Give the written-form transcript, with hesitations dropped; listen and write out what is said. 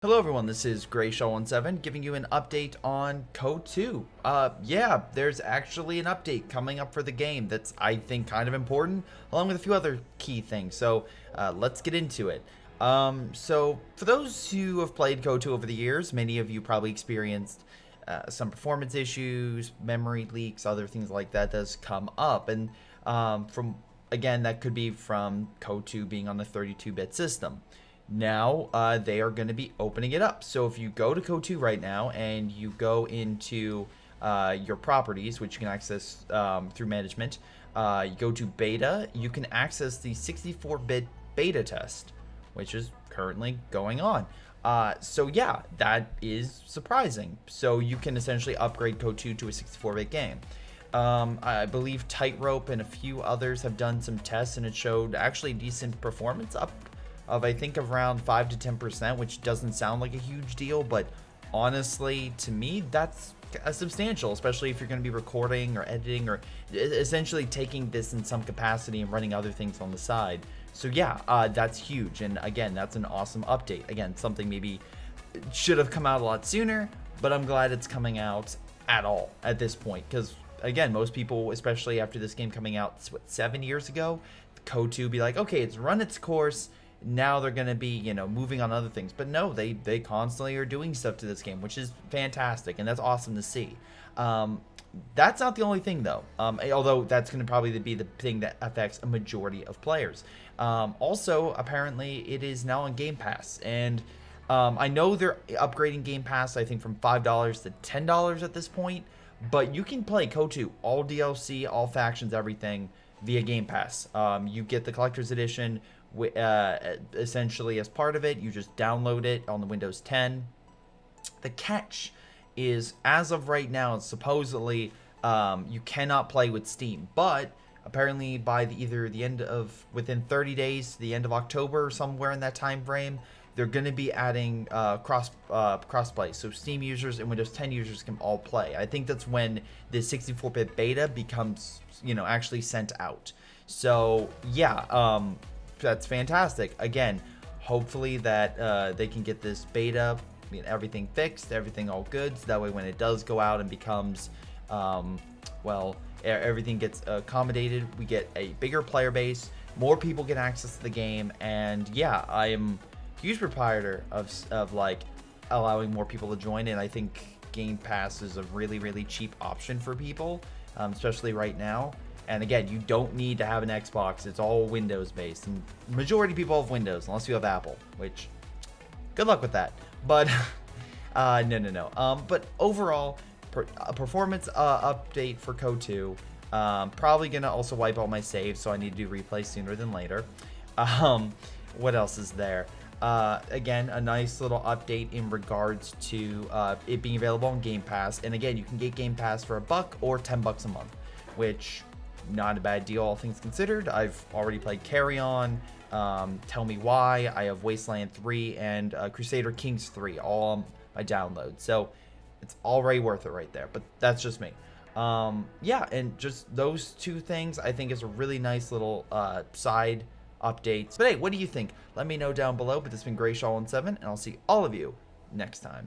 Hello everyone, this is Greyshot giving you an update on Code 2. Yeah, there's actually an update coming up for the game that's, I think, kind of important, along with a few other key things. So, let's get into it. So, for those who have played Code 2 over the years, many of you probably experienced some performance issues, memory leaks, other things like that that's come up. And again, that could be from Code 2 being on the 32-bit system. Now they are going to be opening it up. So if you go to Code 2 right now and you go into your properties, which you can access through management, you go to beta, you can access the 64-bit beta test, which is currently going on. So yeah, that is surprising. So you can essentially upgrade Code 2 to a 64-bit game. I believe Tightrope and a few others have done some tests, and it showed actually decent performance up of I think around 5 to 10%, which doesn't sound like a huge deal, but honestly, to me, that's substantial, especially if you're going to be recording or editing or essentially taking this in some capacity and running other things on the side. So yeah, that's huge, and again, that's an awesome update. Again, something maybe should have come out a lot sooner, but I'm glad it's coming out at all at this point, because again, most people, especially after this game coming out, what, 7 years ago, Code 2 be like, okay, it's run its course. Now they're going to be, moving on other things. But no, they constantly are doing stuff to this game, which is fantastic, and that's awesome to see. That's not the only thing, though, although that's going to probably be the thing that affects a majority of players. Also, apparently, it is now on Game Pass, and I know they're upgrading Game Pass, I think, from $5 to $10 at this point, but you can play Code 2, all DLC, all factions, everything, via Game Pass. You get the Collector's Edition, essentially as part of it. You just download it on the Windows 10. The catch is, as of right now, supposedly you cannot play with Steam, but apparently by within 30 days, the end of October, or somewhere in that time frame, they're going to be adding crossplay, so Steam users and Windows 10 users can all play. I think that's when the 64-bit beta becomes, actually sent out. So yeah, that's fantastic. Again, hopefully that they can get this beta, everything fixed, everything all good, so that way when it does go out and becomes, everything gets accommodated, we get a bigger player base, more people get access to the game, and yeah, I am a huge proprietor of like allowing more people to join in. I think Game Pass is a really, really cheap option for people, especially right now. And again, you don't need to have an Xbox. It's all Windows based, and majority of people have Windows unless you have Apple, which good luck with that. But no. But overall, a performance update for Code 2. Probably gonna also wipe out my save, so I need to do replay sooner than later. What else is there? Again, a nice little update in regards to it being available on Game Pass. And again, you can get Game Pass for $1 or $10 a month, which not a bad deal, all things considered. I've already played Carry On, Tell Me Why. I have Wasteland 3 and Crusader Kings 3 all on my download. So it's already worth it right there. But that's just me. Yeah, and just those two things I think is a really nice little side updates. But hey, what do you think? Let me know down below. But this has been Greyshot17, and I'll see all of you next time.